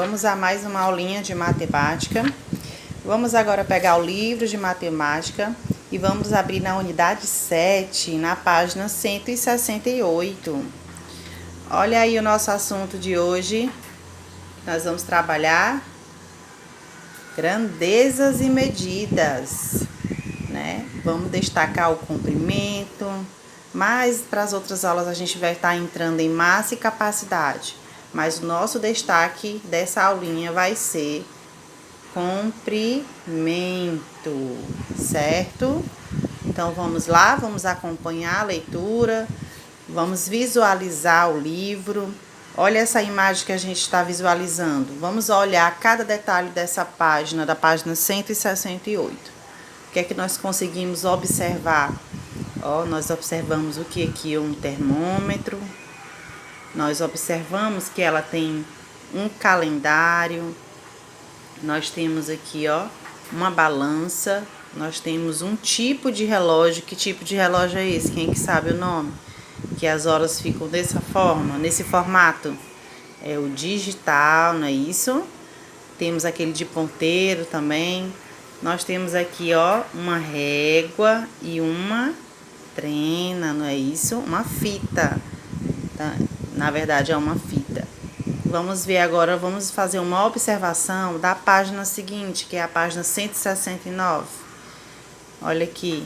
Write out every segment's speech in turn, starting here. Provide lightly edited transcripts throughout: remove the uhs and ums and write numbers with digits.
Vamos a mais uma aulinha de matemática. Vamos agora pegar o livro de matemática e vamos abrir na unidade 7, na página 168. Olha aí o nosso assunto de hoje. Nós vamos trabalhar grandezas e medidas, né? Vamos destacar o comprimento, mas para as outras aulas a gente vai estar entrando em massa e capacidade. Mas o nosso destaque dessa aulinha vai ser comprimento, certo? Então vamos lá, vamos acompanhar a leitura, vamos visualizar o livro. Olha essa imagem que a gente está visualizando. Vamos olhar cada detalhe dessa página, da página 168. O que é que nós conseguimos observar? Ó, nós observamos o que aqui é um termômetro. Nós observamos que ela tem um calendário. Nós temos aqui, ó, uma balança. Nós temos um tipo de relógio. Que tipo de relógio é esse? Quem que sabe o nome? Que as horas ficam dessa forma, nesse formato. É o digital, não é isso? Temos aquele de ponteiro também. Nós temos aqui, ó, uma régua e uma trena, não é isso? Uma fita. Tá? Na verdade, é uma fita. Vamos ver agora, vamos fazer uma observação da página seguinte, que é a página 169. Olha aqui,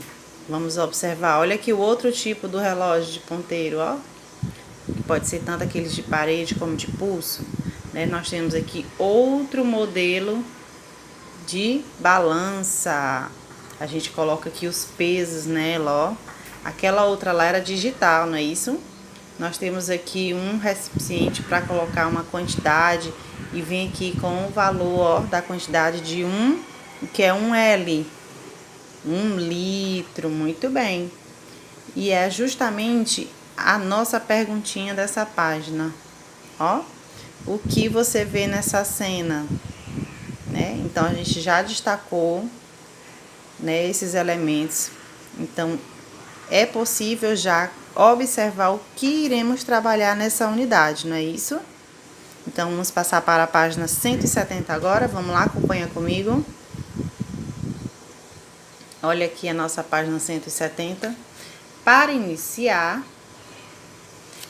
vamos observar. Olha aqui o outro tipo do relógio de ponteiro, ó. Que pode ser tanto aqueles de parede como de pulso, né? Nós temos aqui outro modelo de balança. A gente coloca aqui os pesos nela, ó. Aquela outra lá era digital, não é isso? Nós temos aqui um recipiente para colocar uma quantidade e vem aqui com o valor, ó, da quantidade de que é 1L. 1 litro, muito bem. E é justamente a nossa perguntinha dessa página, ó. O que você vê nessa cena, né? Então, a gente já destacou, né, esses elementos. Então, é possível já observar o que iremos trabalhar nessa unidade, não é isso? Então, vamos passar para a página 170 agora. Vamos lá, acompanha comigo. Olha aqui a nossa página 170. Para iniciar,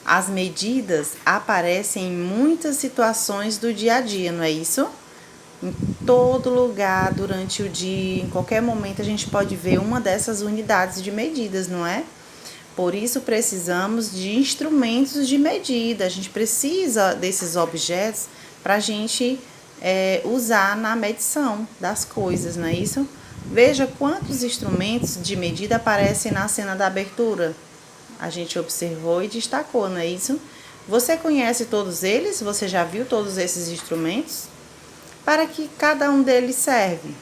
as medidas aparecem em muitas situações do dia a dia, não é isso? Em todo lugar, durante o dia, em qualquer momento, a gente pode ver uma dessas unidades de medidas, não é? Por isso, precisamos de instrumentos de medida. A gente precisa desses objetos para a gente usar na medição das coisas, não é isso? Veja quantos instrumentos de medida aparecem na cena da abertura. A gente observou e destacou, não é isso? Você conhece todos eles? Você já viu todos esses instrumentos? Para que cada um deles serve?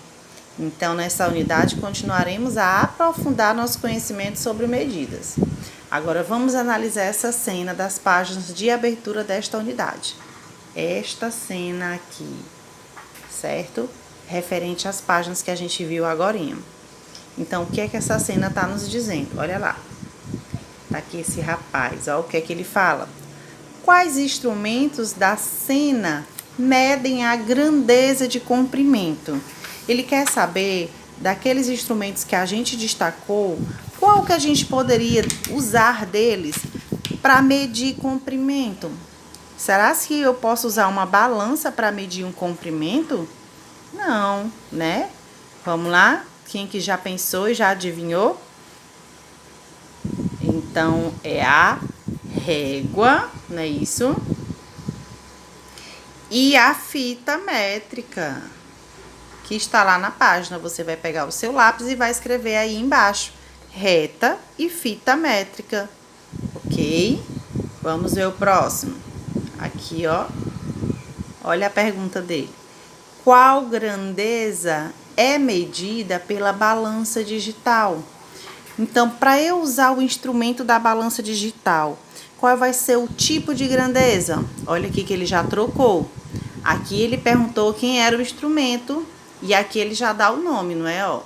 Então, nessa unidade, continuaremos a aprofundar nosso conhecimento sobre medidas. Agora, vamos analisar essa cena das páginas de abertura desta unidade. Esta cena aqui, certo? Referente às páginas que a gente viu agorinha. Então, o que é que essa cena está nos dizendo? Olha lá. Tá aqui esse rapaz, ó, o que é que ele fala? Quais instrumentos da cena medem a grandeza de comprimento? Ele quer saber, daqueles instrumentos que a gente destacou, qual que a gente poderia usar deles para medir comprimento? Será que eu posso usar uma balança para medir um comprimento? Não, né? Vamos lá? Quem que já pensou e já adivinhou? Então, é a régua, não é isso? E a fita métrica, que está lá na página. Você vai pegar o seu lápis e vai escrever aí embaixo, reta e fita métrica, ok? Vamos ver o próximo. Aqui, ó, olha a pergunta dele. Qual grandeza é medida pela balança digital? Então, para eu usar o instrumento da balança digital, qual vai ser o tipo de grandeza? Olha aqui que ele já trocou. Aqui ele perguntou quem era o instrumento e aqui ele já dá o nome, não é? Ó.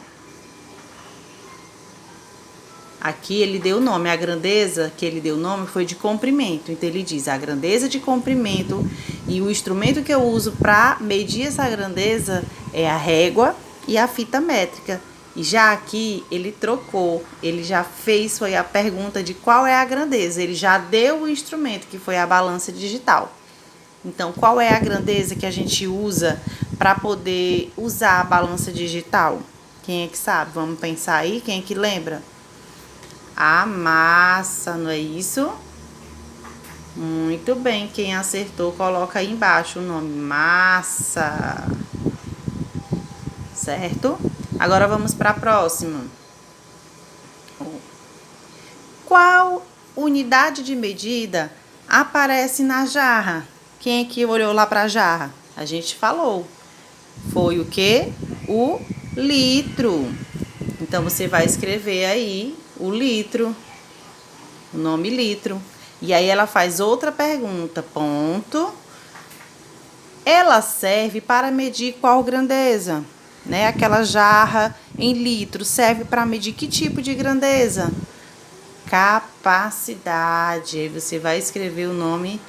Aqui ele deu o nome, a grandeza que ele deu o nome foi de comprimento. Então, ele diz a grandeza de comprimento E o instrumento que eu uso para medir essa grandeza é a régua e a fita métrica. E já aqui ele trocou, ele já fez foi a pergunta de qual é a grandeza. Ele já deu o instrumento, que foi a balança digital. Então, qual é a grandeza que a gente usa para poder usar a balança digital? Quem é que sabe? Vamos pensar aí, quem é que lembra? A massa, não é isso? Muito bem, quem acertou, coloca aí embaixo o nome, massa. Certo? Agora vamos para a próxima. Qual unidade de medida aparece na jarra? Quem é que olhou lá para a jarra? A gente falou. Foi o quê? O litro. Então, você vai escrever aí o litro, o nome litro. E aí ela faz outra pergunta, ponto. Ela serve para medir qual grandeza? Né? Aquela jarra em litros serve para medir que tipo de grandeza? Capacidade. Aí você vai escrever o nome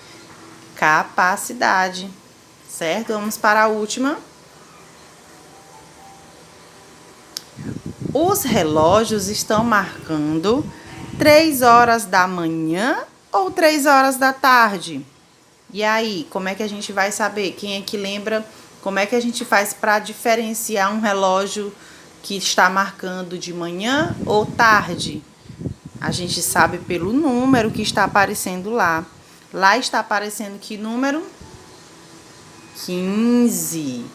capacidade, certo? Vamos para a última. Os relógios estão marcando 3 horas da manhã ou 3 horas da tarde? E aí, como é que a gente vai saber? Quem é que lembra? Como é que a gente faz para diferenciar um relógio que está marcando de manhã ou tarde? A gente sabe pelo número que está aparecendo lá. Lá está aparecendo que número? 15.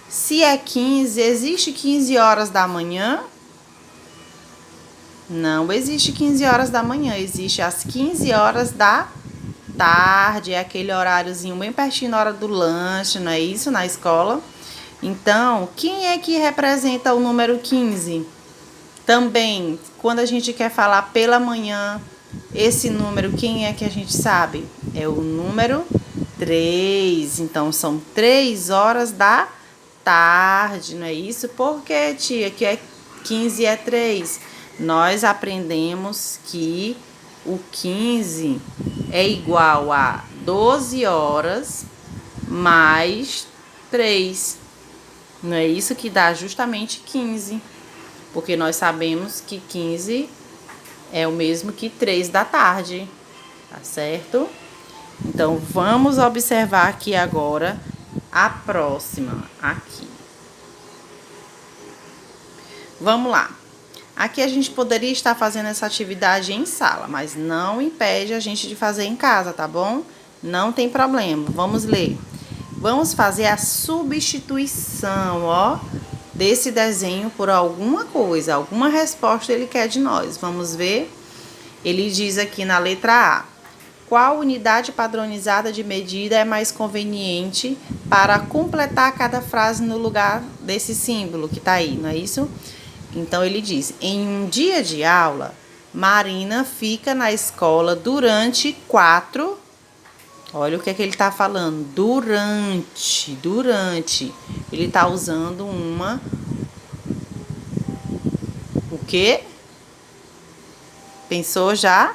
Se é 15, existe 15 horas da manhã? Não existe 15 horas da manhã, existe as 15 horas da tarde, é aquele horáriozinho bem pertinho na hora do lanche, não é isso? Na escola. Então, quem é que representa o número 15? Também, quando a gente quer falar pela manhã, esse número, quem é que a gente sabe? É o número 3. Então, são 3 horas da tarde, não é isso? Por que, tia, que é 15 é 3? Nós aprendemos que o 15 é igual a 12 horas mais 3. Não é isso que dá justamente 15. Porque nós sabemos que 15 é o mesmo que 3 da tarde. Tá certo? Então, vamos observar aqui agora a próxima. Aqui. Vamos lá. Aqui a gente poderia estar fazendo essa atividade em sala, mas não impede a gente de fazer em casa, tá bom? Não tem problema. Vamos ler. Vamos fazer a substituição, ó, desse desenho por alguma coisa, alguma resposta ele quer de nós. Vamos ver. Ele diz aqui na letra A: qual unidade padronizada de medida é mais conveniente para completar cada frase no lugar desse símbolo que tá aí, não é isso? Então, ele diz: em um dia de aula, Marina fica na escola durante 4. Olha o que é que ele está falando. Durante. Ele está usando uma... O quê? Pensou já?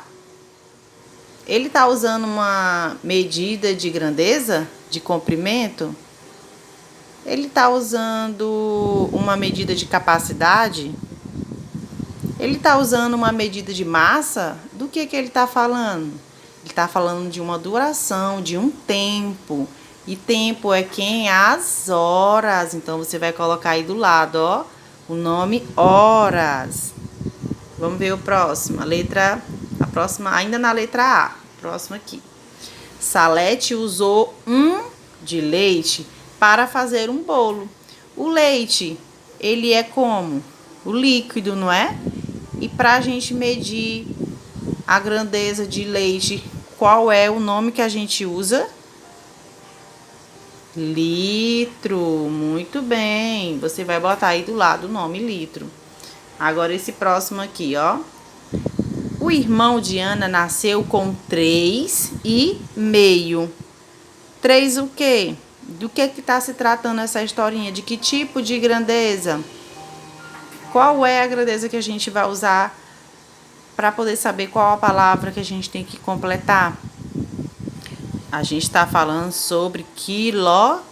Ele está usando uma medida de grandeza, de comprimento? Ele está usando uma medida de capacidade? Ele está usando uma medida de massa? Do que ele está falando? Ele está falando de uma duração, de um tempo. E tempo é quem? As horas. Então, você vai colocar aí do lado, ó, o nome horas. Vamos ver o próximo. A próxima, ainda na letra A. Próximo aqui. Salete usou de leite para fazer um bolo. O leite, ele é como? O líquido, não é? E para a gente medir a grandeza de leite, qual é o nome que a gente usa? Litro. Muito bem. Você vai botar aí do lado o nome litro. Agora esse próximo aqui, ó. O irmão de Ana nasceu com 3,5. 3 o quê? Do que está se tratando essa historinha? De que tipo de grandeza? Qual é a grandeza que a gente vai usar para poder saber qual a palavra que a gente tem que completar? A gente está falando sobre quilogramas.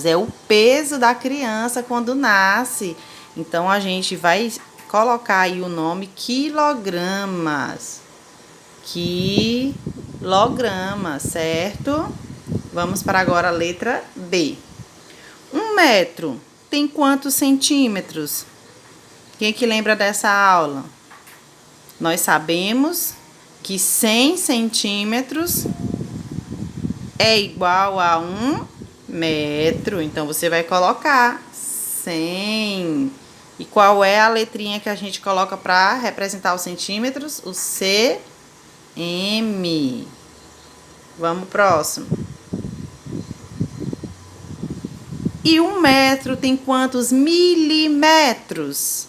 É o peso da criança quando nasce. Então, a gente vai colocar aí o nome quilogramas. Quilogramas, certo? Vamos para agora a letra B. 1 metro tem quantos centímetros? Quem é que lembra dessa aula? Nós sabemos que 100 centímetros é igual a 1 metro. Então, você vai colocar 100. E qual é a letrinha que a gente coloca para representar os centímetros? O cm. Vamos próximo. E 1 metro tem quantos milímetros?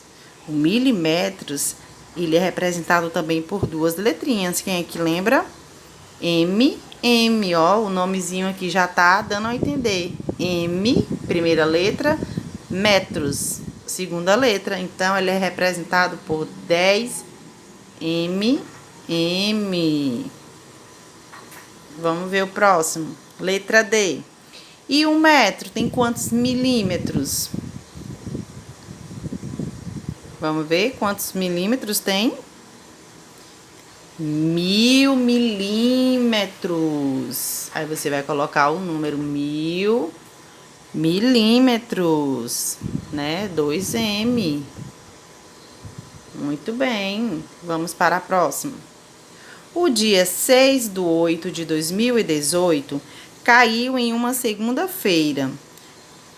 O milímetros, ele é representado também por 2 letrinhas. Quem é que lembra? M, ó, o nomezinho aqui já tá dando a entender. M, primeira letra, metros, segunda letra. Então, ele é representado por 10 mm. Vamos ver o próximo. Letra D. E 1 metro tem quantos milímetros? Vamos ver quantos milímetros tem? 1000 milímetros. Aí você vai colocar o número 1000 milímetros, né? 2m. Muito bem. Vamos para a próxima. O dia 6/8/2018 caiu em uma segunda-feira.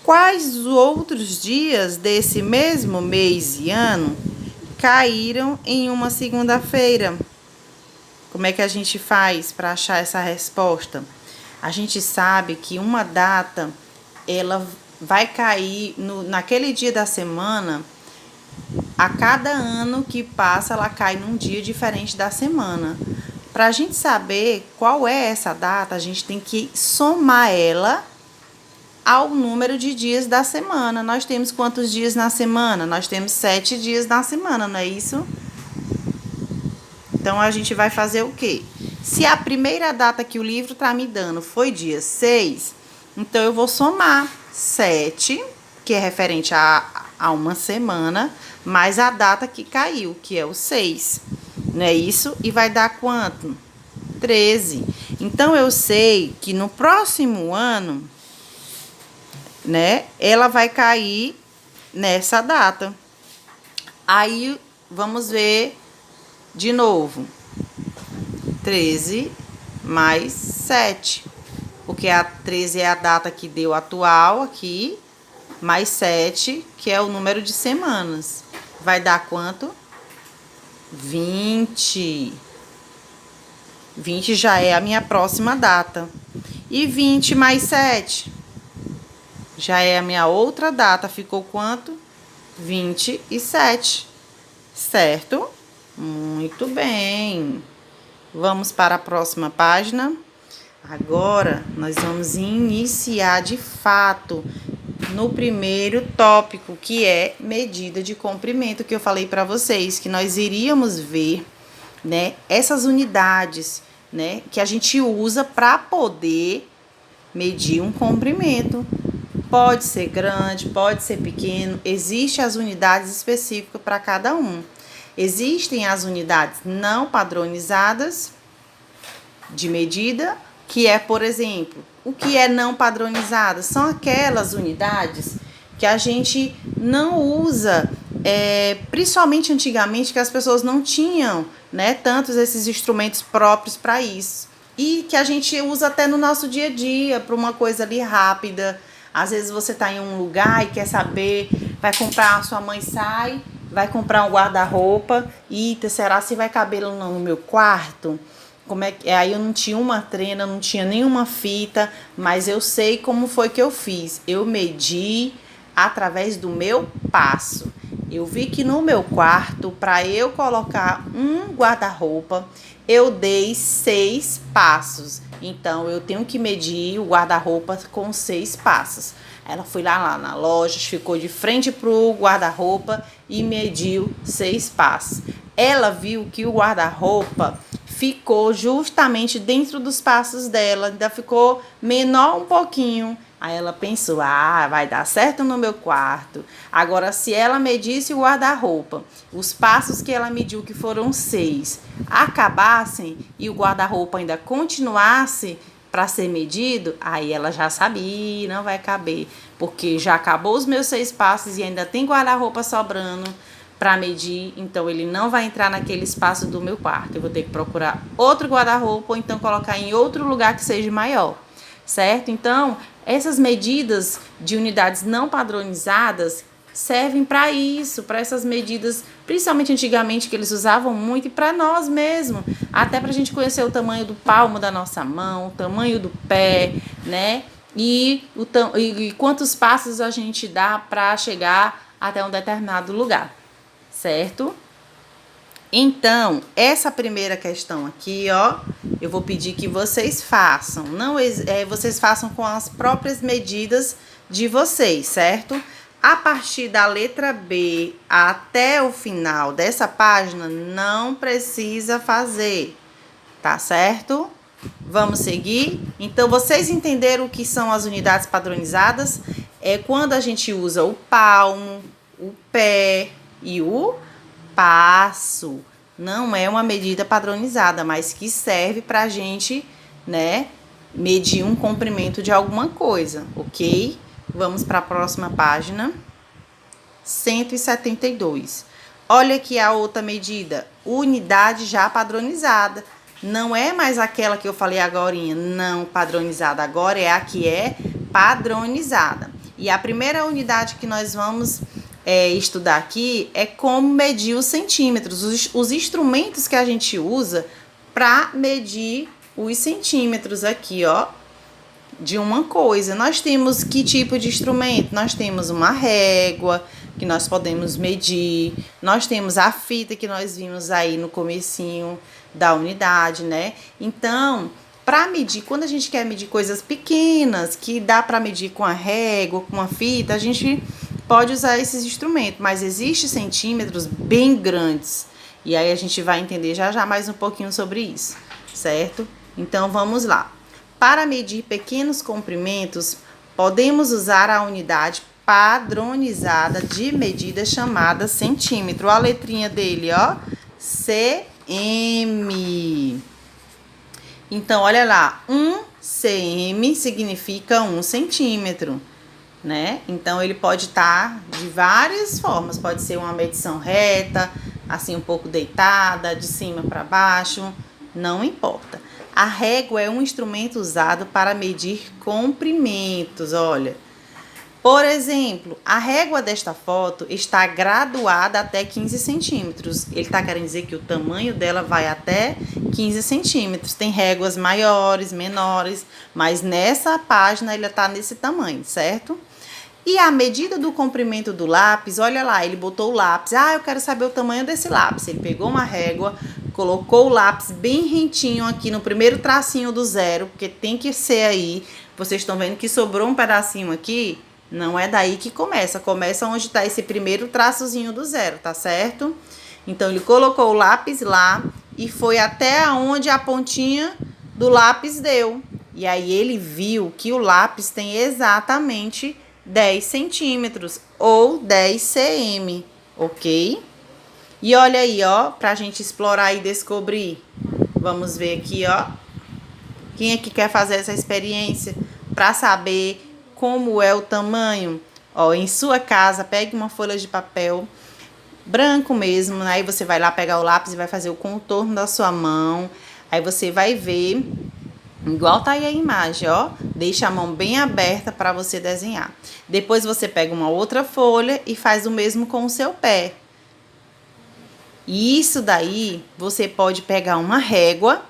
Quais os outros dias desse mesmo mês e ano caíram em uma segunda-feira? Como é que a gente faz para achar essa resposta? A gente sabe que uma data, ela vai cair naquele dia da semana. A cada ano que passa, ela cai num dia diferente da semana. Para a gente saber qual é essa data, a gente tem que somar ela ao número de dias da semana. Nós temos quantos dias na semana? Nós temos 7 dias na semana, não é isso? Então, a gente vai fazer o quê? Se a primeira data que o livro está me dando foi dia 6, então eu vou somar 7, que é referente a uma semana, mais a data que caiu, que é o 6. Não é isso? E vai dar quanto? 13. Então, eu sei que no próximo ano, né, ela vai cair nessa data. Aí, vamos ver de novo. 13 mais 7. Porque a 13 é a data que deu atual aqui, mais 7, que é o número de semanas. Vai dar quanto? 20. 20 já é a minha próxima data. E 20 mais 7 já é a minha outra data. Ficou quanto? 27. Certo? Muito bem. Vamos para a próxima página. Agora, nós vamos iniciar de fato no primeiro tópico, que é medida de comprimento, que eu falei para vocês, que nós iríamos ver, né, essas unidades, né, que a gente usa para poder medir um comprimento. Pode ser grande, pode ser pequeno, existem as unidades específicas para cada um. Existem as unidades não padronizadas de medida, que é, por exemplo, o que é não padronizada? São aquelas unidades que a gente não usa, principalmente antigamente, que as pessoas não tinham, né, tantos esses instrumentos próprios para isso. E que a gente usa até no nosso dia a dia, para uma coisa ali rápida. Às vezes você está em um lugar e quer saber, vai comprar, sua mãe sai, vai comprar um guarda-roupa, e será se vai caber no meu quarto? Como é que aí eu não tinha uma trena, não tinha nenhuma fita, mas eu sei como foi que eu fiz. Eu medi através do meu passo. Eu vi que no meu quarto, para eu colocar um guarda-roupa, eu dei 6 passos. Então, eu tenho que medir o guarda-roupa com 6 passos. Ela foi lá na loja, ficou de frente pro guarda-roupa e mediu 6 passos. Ela viu que o guarda-roupa ficou justamente dentro dos passos dela, ainda ficou menor um pouquinho. Aí ela pensou, vai dar certo no meu quarto. Agora, se ela medisse o guarda-roupa, os passos que ela mediu, que foram 6, acabassem e o guarda-roupa ainda continuasse para ser medido, aí ela já sabia, não vai caber, porque já acabou os meus 6 passos e ainda tem guarda-roupa sobrando para medir, então ele não vai entrar naquele espaço do meu quarto. Eu vou ter que procurar outro guarda-roupa ou então colocar em outro lugar que seja maior, certo? Então, essas medidas de unidades não padronizadas servem para isso, para essas medidas, principalmente antigamente que eles usavam muito, e para nós mesmos, até para a gente conhecer o tamanho do palmo da nossa mão, o tamanho do pé, né? E quantos passos a gente dá para chegar até um determinado lugar, certo? Então, essa primeira questão aqui, ó, eu vou pedir que vocês façam. Vocês façam com as próprias medidas de vocês, certo? A partir da letra B até o final dessa página, não precisa fazer, tá certo? Vamos seguir? Então, vocês entenderam o que são as unidades padronizadas? É quando a gente usa o palmo, o pé e o passo. Não é uma medida padronizada, mas que serve para a gente, né, medir um comprimento de alguma coisa, ok? Vamos para a próxima página. 172. Olha aqui a outra medida, unidade já padronizada. Não é mais aquela que eu falei agorinha, não padronizada. Agora é a que é padronizada. E a primeira unidade que nós vamos estudar aqui é como medir os centímetros, os instrumentos que a gente usa para medir os centímetros aqui, ó, de uma coisa. Nós temos que tipo de instrumento? Nós temos uma régua, que nós podemos medir, nós temos a fita que nós vimos aí no comecinho da unidade, né? Então, para medir, quando a gente quer medir coisas pequenas, que dá para medir com a régua, com a fita, a gente pode usar esses instrumentos, mas existem centímetros bem grandes. E aí a gente vai entender já mais um pouquinho sobre isso, certo? Então, vamos lá. Para medir pequenos comprimentos, podemos usar a unidade padronizada de medida chamada centímetro. A letrinha dele, ó, cm. Então, olha lá, 1 cm significa 1 centímetro, né? Então, ele pode estar de várias formas. Pode ser uma medição reta, assim, um pouco deitada, de cima para baixo, não importa. A régua é um instrumento usado para medir comprimentos, olha. Por exemplo, a régua desta foto está graduada até 15 centímetros. Ele está querendo dizer que o tamanho dela vai até 15 centímetros. Tem réguas maiores, menores, mas nessa página ele está nesse tamanho, certo? E a medida do comprimento do lápis, olha lá, ele botou o lápis. Eu quero saber o tamanho desse lápis. Ele pegou uma régua, colocou o lápis bem rentinho aqui no primeiro tracinho do zero, porque tem que ser aí. Vocês estão vendo que sobrou um pedacinho aqui? Não é daí que começa. Começa onde está esse primeiro traçozinho do zero, tá certo? Então, ele colocou o lápis lá e foi até onde a pontinha do lápis deu. E aí, ele viu que o lápis tem exatamente 10 centímetros ou 10 cm, ok? E olha aí, ó, pra gente explorar e descobrir. Vamos ver aqui, ó. Quem é que quer fazer essa experiência para saber como é o tamanho? Ó, em sua casa, pegue uma folha de papel branco mesmo, né? Aí você vai lá pegar o lápis e vai fazer o contorno da sua mão. Aí você vai ver, igual tá aí a imagem, ó. Deixa a mão bem aberta para você desenhar. Depois você pega uma outra folha e faz o mesmo com o seu pé. E isso daí, você pode pegar uma régua,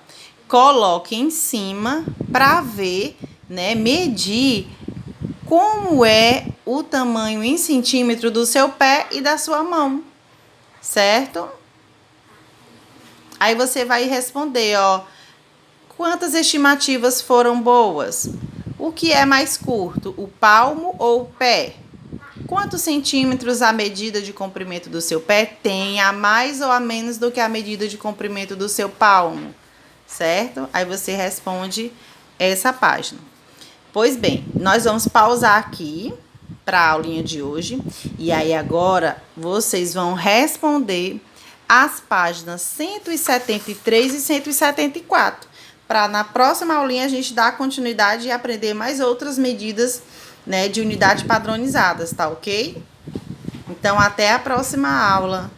coloque em cima para ver, né, medir como é o tamanho em centímetro do seu pé e da sua mão, certo? Aí você vai responder, ó, quantas estimativas foram boas? O que é mais curto, o palmo ou o pé? Quantos centímetros a medida de comprimento do seu pé tem a mais ou a menos do que a medida de comprimento do seu palmo? certo? Aí você responde essa página. Pois bem, nós vamos pausar aqui para a aulinha de hoje. E aí agora vocês vão responder as páginas 173 e 174. Para na próxima aulinha a gente dar continuidade e aprender mais outras medidas, né, de unidade padronizadas, tá ok? Então, até a próxima aula.